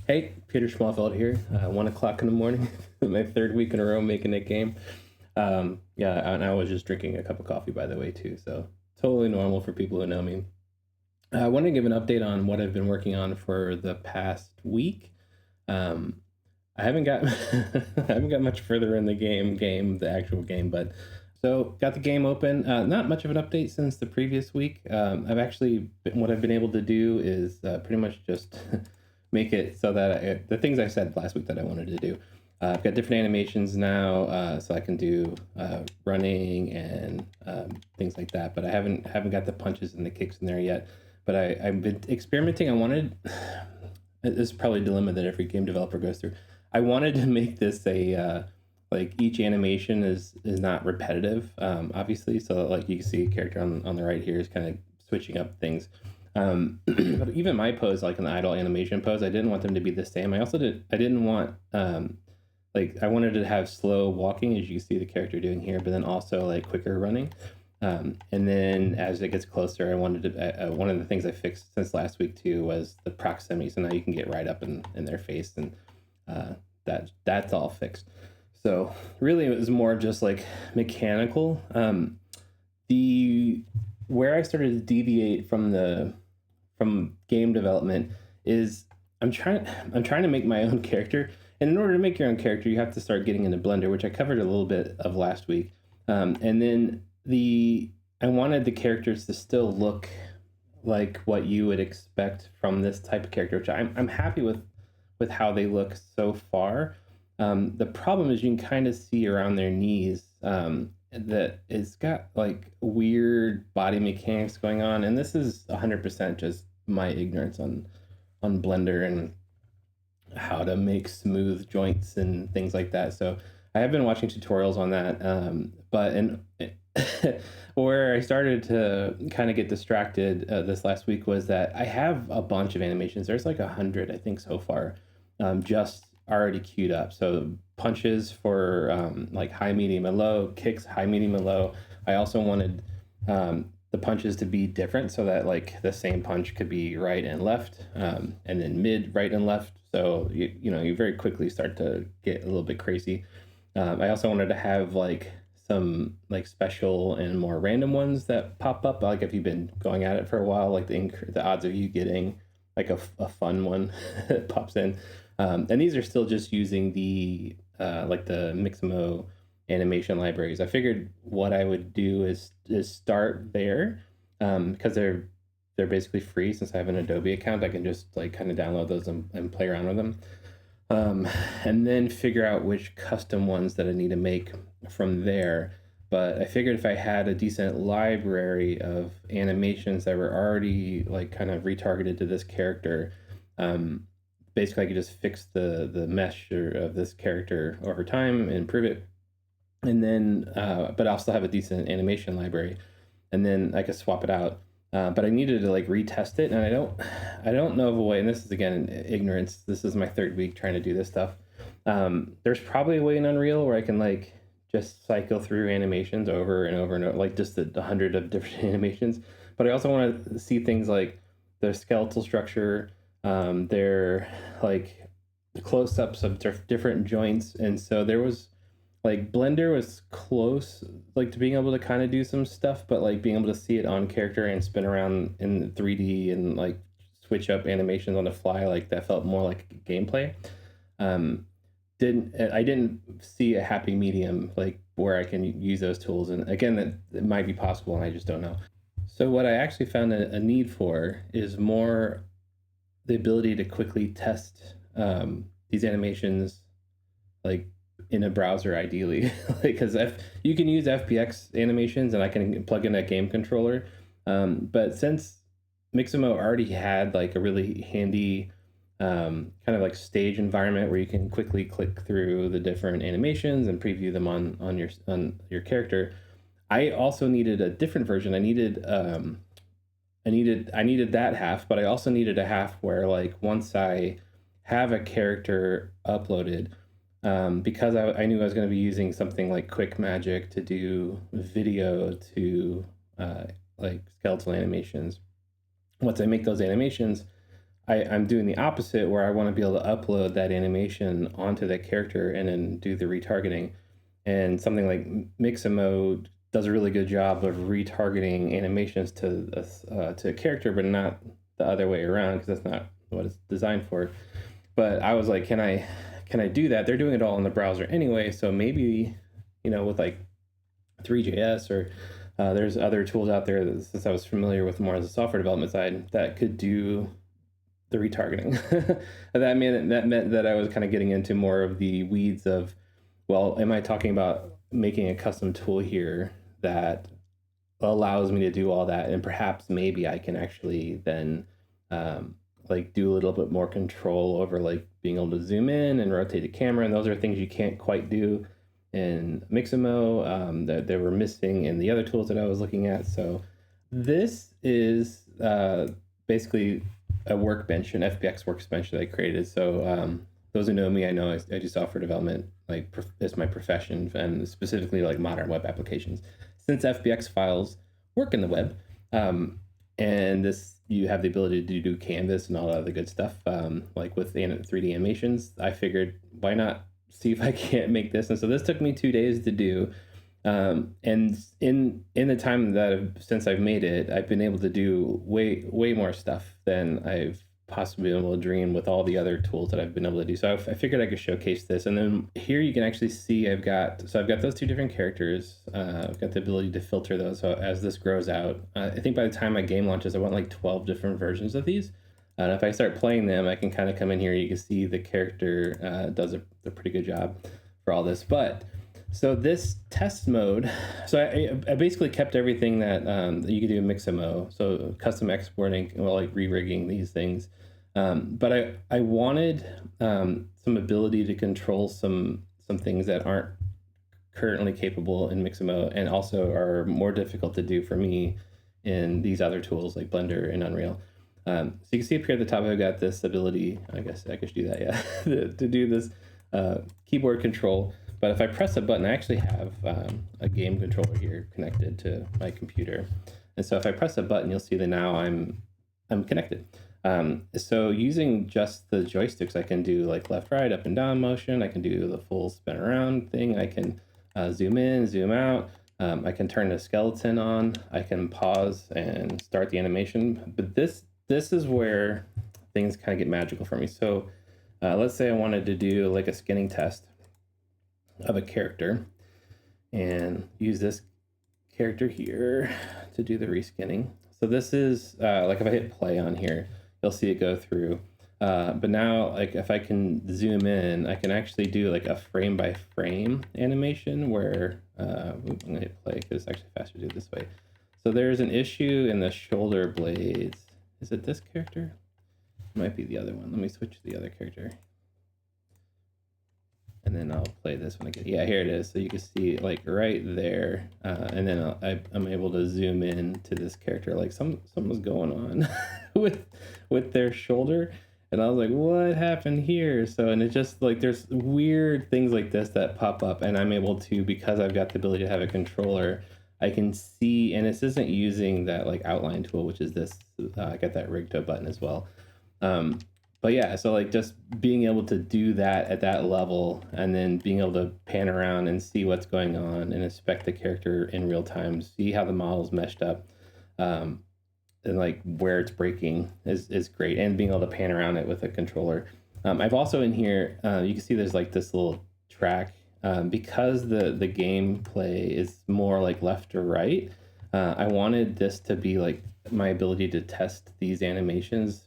Hey, Peter Schmalfeld here. 1 o'clock in the morning, my third week in a row making a game. Yeah, and I was just drinking a cup of coffee, by the way, too. So totally normal for people who know me. I want to give an update on what I've been working on for the past week. Um, I haven't got I haven't got much further in the the actual game, but so got the game open. Not much of an update since the previous week. What I've been able to do is pretty much just make it so that the things I said last week that I wanted to do. I've got different animations now, so I can do running and things like that. But I haven't got the punches and the kicks in there yet. But I've been experimenting. I wanted this is probably a dilemma that every game developer goes through. I wanted to make this a like each animation is not repetitive, obviously. So like you can see a character on the right here is kind of switching up things. But even my pose, like an idle animation pose, I didn't want them to be the same. I didn't want like I wanted to have slow walking, as you see the character doing here, but then also like quicker running. And then as it gets closer, I wanted to, one of the things I fixed since last week too was the proximity. So now you can get right up in their face, and that's all fixed. So really it was more just like mechanical. The Where I started to deviate from game development is I'm trying to make my own character. And in order to make your own character, you have to start getting into Blender, which I covered a little bit of last week. And then I wanted the characters to still look like what you would expect from this type of character, which I'm happy with how they look so far. The problem is you can kind of see around their knees that it's got like weird body mechanics going on, and this is 100% just my ignorance on Blender and how to make smooth joints and things like that. So I have been watching tutorials on that, where I started to kind of get distracted this last week was that I have a bunch of animations. There's like 100, I think, so far, just already queued up. So punches for like high, medium, and low, kicks, high, medium, and low. I also wanted the punches to be different so that like the same punch could be right and left, and then mid, right, and left. So you very quickly start to get a little bit crazy. I also wanted to have like some like special and more random ones that pop up. Like if you've been going at it for a while, like the odds of you getting like a fun one pops in. And these are still just using the like the Mixamo animation libraries. I figured what I would do is start there, because they're basically free. Since I have an Adobe account, I can just like kind of download those and play around with them, and then figure out which custom ones that I need to make from there. But I figured if I had a decent library of animations that were already like kind of retargeted to this character, basically I could just fix the mesh of this character over time and improve it. And then, but I'll still have a decent animation library, and then I could swap it out. But I needed to like retest it, and I don't know of a way. And this is again ignorance. This is my third week trying to do this stuff. There's probably a way in Unreal where I can like just cycle through animations over and over and over, like just the hundred of different animations. But I also want to see things like their skeletal structure, their like close-ups of different joints, and so there was like Blender was close like to being able to kind of do some stuff, but like being able to see it on character and spin around in 3D and like switch up animations on the fly, like that felt more like gameplay. um I didn't see a happy medium like where I can use those tools, and again that it might be possible and I just don't know. So what I actually found a need for is more the ability to quickly test these animations like in a browser ideally. Because if you can use FPX animations and I can plug in a game controller, but since Mixamo already had like a really handy kind of like stage environment where you can quickly click through the different animations and preview them on your character, I also needed a different version. I needed that half, but I also needed a half where like once I have a character uploaded, because I knew I was going to be using something like Quick Magic to do video to like skeletal animations. Once I make those animations, I'm doing the opposite where I want to be able to upload that animation onto that character and then do the retargeting. And something like Mixamo does a really good job of retargeting animations to a character, but not the other way around because that's not what it's designed for. But I was like, can I do that? They're doing it all in the browser anyway, so maybe, with like 3JS or there's other tools out there that, since I was familiar with more as a software development side, that could do the retargeting. that meant that I was kind of getting into more of the weeds of, well, am I talking about making a custom tool here that allows me to do all that, and perhaps maybe I can actually then like do a little bit more control over like being able to zoom in and rotate the camera, and those are things you can't quite do in Mixamo, that they were missing in the other tools that I was looking at. So this is basically a workbench, an FBX workbench that I created. So those who know me, I know I do software development, like it's my profession, and specifically like modern web applications. Since FBX files work in the web, and this, you have the ability to do canvas and all that other good stuff, like with 3D animations, I figured why not see if I can't make this. And so this took me 2 days to do. And in the time that since I've made it, I've been able to do way more stuff than I've possibly been able to dream with all the other tools that I've been able to do. So I figured I could showcase this. And then here you can actually see I've got those 2 different characters. I've got the ability to filter those. So as this grows out, I think by the time my game launches, I want like 12 different versions of these. And if I start playing them, I can kind of come in here. You can see the character does a pretty good job for all this. But so this test mode, so I basically kept everything that you could do in Mixamo. So custom exporting, well, like re-rigging these things. But I wanted some ability to control some things that aren't currently capable in Mixamo, and also are more difficult to do for me in these other tools like Blender and Unreal. So you can see up here at the top, I've got this ability, I guess I could do that, yeah, to do this keyboard control. But if I press a button, I actually have a game controller here connected to my computer. And so if I press a button, you'll see that now I'm connected. So using just the joysticks, I can do like left, right, up and down motion. I can do the full spin around thing. I can zoom in, zoom out. I can turn the skeleton on. I can pause and start the animation. But this is where things kind of get magical for me. So let's say I wanted to do like a skinning test of a character and use this character here to do the reskinning. So this is like if I hit play on here, you'll see it go through. But now, like if I can zoom in, I can actually do like a frame by frame animation where I'm gonna hit play because it's actually faster to do it this way. So there's an issue in the shoulder blades. Is it this character? It might be the other one. Let me switch to the other character. And then I'll play this one again. Yeah, here it is. So you can see like right there. And then I'm able to zoom in to this character. Like something was going on with their shoulder. And I was like, what happened here? So, and it just like, there's weird things like this that pop up, and I'm able to, because I've got the ability to have a controller, I can see, and this isn't using that like outline tool, which is this, I got that rig to button as well. But yeah, so like just being able to do that at that level, and then being able to pan around and see what's going on and inspect the character in real time, see how the model's meshed up, and like where it's breaking is great. And being able to pan around it with a controller. I've also in here, you can see there's like this little track, because the gameplay is more like left or right. I wanted this to be like my ability to test these animations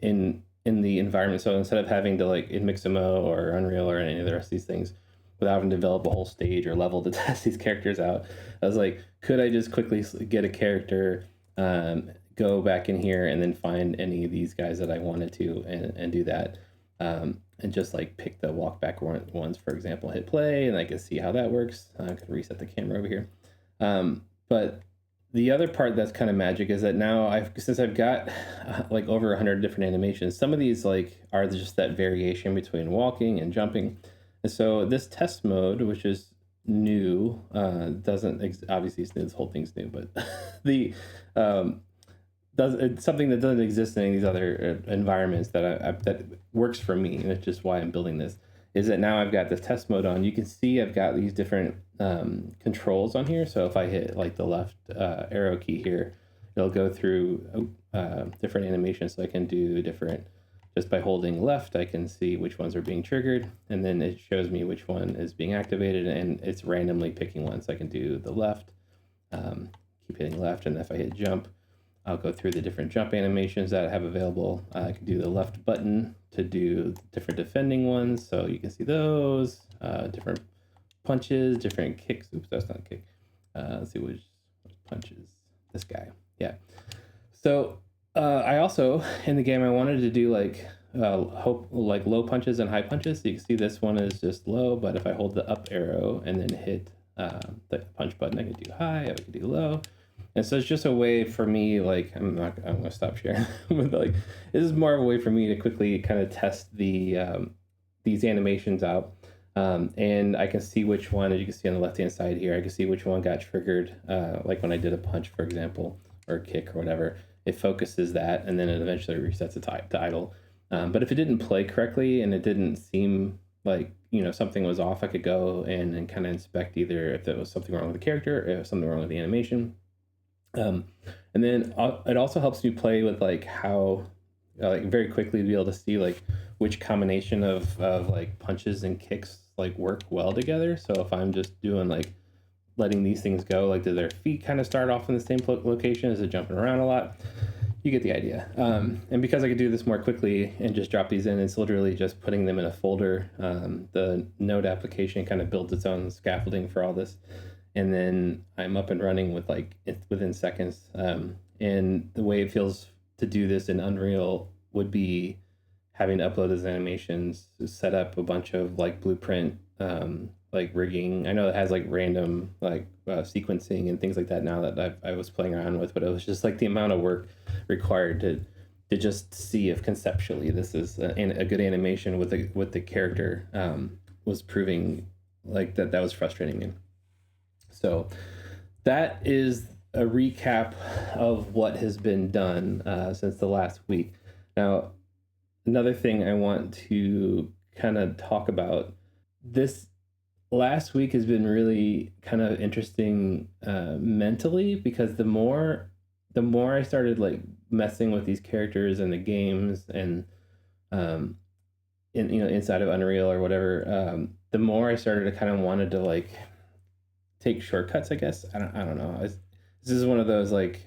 in the environment. So instead of having to like in Mixamo or Unreal or any of the rest of these things, without having to develop a whole stage or level to test these characters out, I was like, could I just quickly get a character, go back in here and then find any of these guys that I wanted to and do that, and just like pick the walk back ones, for example, hit play, and I can see how that works. I can reset the camera over here. But the other part that's kind of magic is that now since I've got like over 100 different animations, some of these like are just that variation between walking and jumping. And so this test mode, which is new, doesn't obviously it's new, this whole thing's new, but the it's something that doesn't exist in any of these other environments that works for me, and it's just why I'm building this. Is that now I've got this test mode on. You can see I've got these different controls on here. So if I hit like the left arrow key here, it'll go through different animations. So I can do different, just by holding left, I can see which ones are being triggered, and then it shows me which one is being activated, and it's randomly picking one. So I can do the left, keep hitting left, and if I hit jump, I'll go through the different jump animations that I have available. I can do the left button to do different defending ones. So you can see those, different punches, different kicks. Oops, that's not a kick. Let's see which punches. This guy. Yeah. So I also, in the game, I wanted to do like low punches and high punches. So you can see this one is just low, but if I hold the up arrow and then hit the punch button, I can do high, I can do low. And so it's just a way for me, like, I'm gonna stop sharing, but like, this is more of a way for me to quickly kind of test these animations out. And I can see which one, as you can see on the left-hand side here, I can see which one got triggered, like when I did a punch, for example, or a kick or whatever. It focuses that, and then it eventually resets it to idle. But if it didn't play correctly and it didn't seem like, something was off, I could go and kind of inspect either if there was something wrong with the character, or if there was something wrong with the animation. And then it also helps me play with like how like very quickly to be able to see like which combination of like punches and kicks like work well together. So if I'm just doing like letting these things go, like do their feet kind of start off in the same location? Is it jumping around a lot? You get the idea. And because I could do this more quickly and just drop these in, it's literally just putting them in a folder. The Node application kind of builds its own scaffolding for all this. And then I'm up and running with like within seconds. And the way it feels to do this in Unreal would be having to upload those animations, set up a bunch of like blueprint, like rigging. I know it has like random like sequencing and things like that now that I was playing around with, but it was just like the amount of work required to just see if conceptually this is a good animation with the character was proving like that was frustrating me. So that is a recap of what has been done since the last week. Now, another thing I want to kind of talk about, this last week has been really kind of interesting mentally, because the more I started like messing with these characters and the games and inside of Unreal or whatever, the more I started to kind of wanted to like take shortcuts, I guess. I don't know. This is one of those like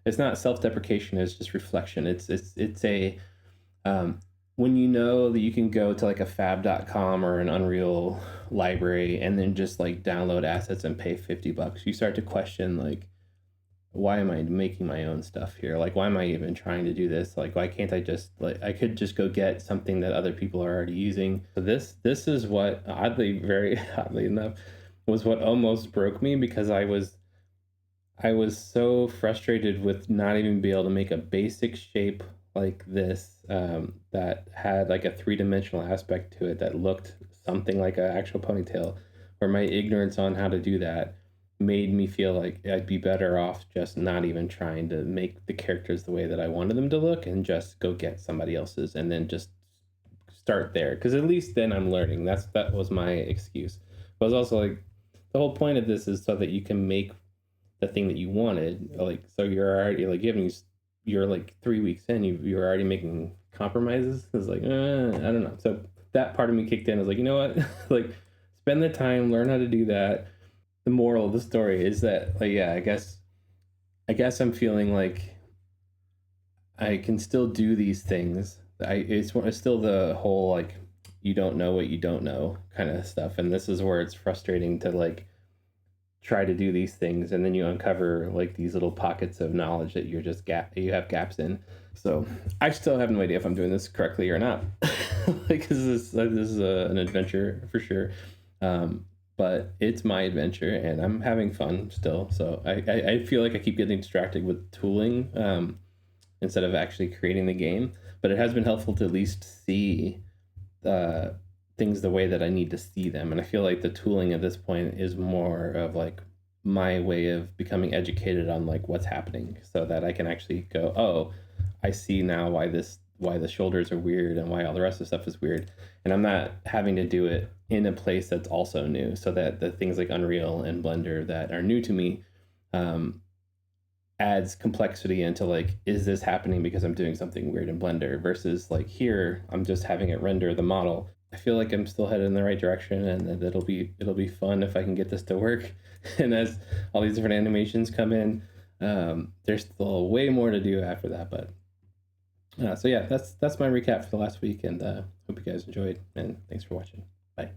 it's not self-deprecation, it's just reflection. It's a when you know that you can go to like a fab.com or an Unreal library and then just like download assets and pay $50, you start to question like, why am I making my own stuff here? Like, why am I even trying to do this? Like, why can't I just like, I could just go get something that other people are already using. So this is what very oddly enough, was what almost broke me, because I was so frustrated with not even being able to make a basic shape like this that had like a three-dimensional aspect to it that looked something like an actual ponytail, where my ignorance on how to do that made me feel like I'd be better off just not even trying to make the characters the way that I wanted them to look and just go get somebody else's and then just start there, because at least then I'm learning. That was my excuse. But it was also like, the whole point of this is so that you can make the thing that you wanted. Like, so you're already like you're like 3 weeks in, you're already making compromises. It's like, I don't know. So that part of me kicked in. I was like, you know what? Like, spend the time, learn how to do that. The moral of the story is that, like, yeah, I guess I'm feeling like I can still do these things. It's still the whole like, you don't know what you don't know kind of stuff. And this is where it's frustrating to like try to do these things, and then you uncover like these little pockets of knowledge that you have gaps in. So I still have no idea if I'm doing this correctly or not. Like, this is an adventure for sure. But it's my adventure and I'm having fun still. So I feel like I keep getting distracted with tooling instead of actually creating the game. But it has been helpful to at least see things the way that I need to see them. And I feel like the tooling at this point is more of like my way of becoming educated on like what's happening, so that I can actually go, oh, I see now why the shoulders are weird and why all the rest of the stuff is weird. And I'm not having to do it in a place that's also new, so that the things like Unreal and Blender that are new to me um, adds complexity into like, is this happening because I'm doing something weird in Blender, versus like here I'm just having it render the model. I feel like I'm still headed in the right direction, and that it'll be fun if I can get this to work. And as all these different animations come in, there's still way more to do after that. But so yeah, that's my recap for the last week, and hope you guys enjoyed, and thanks for watching. Bye.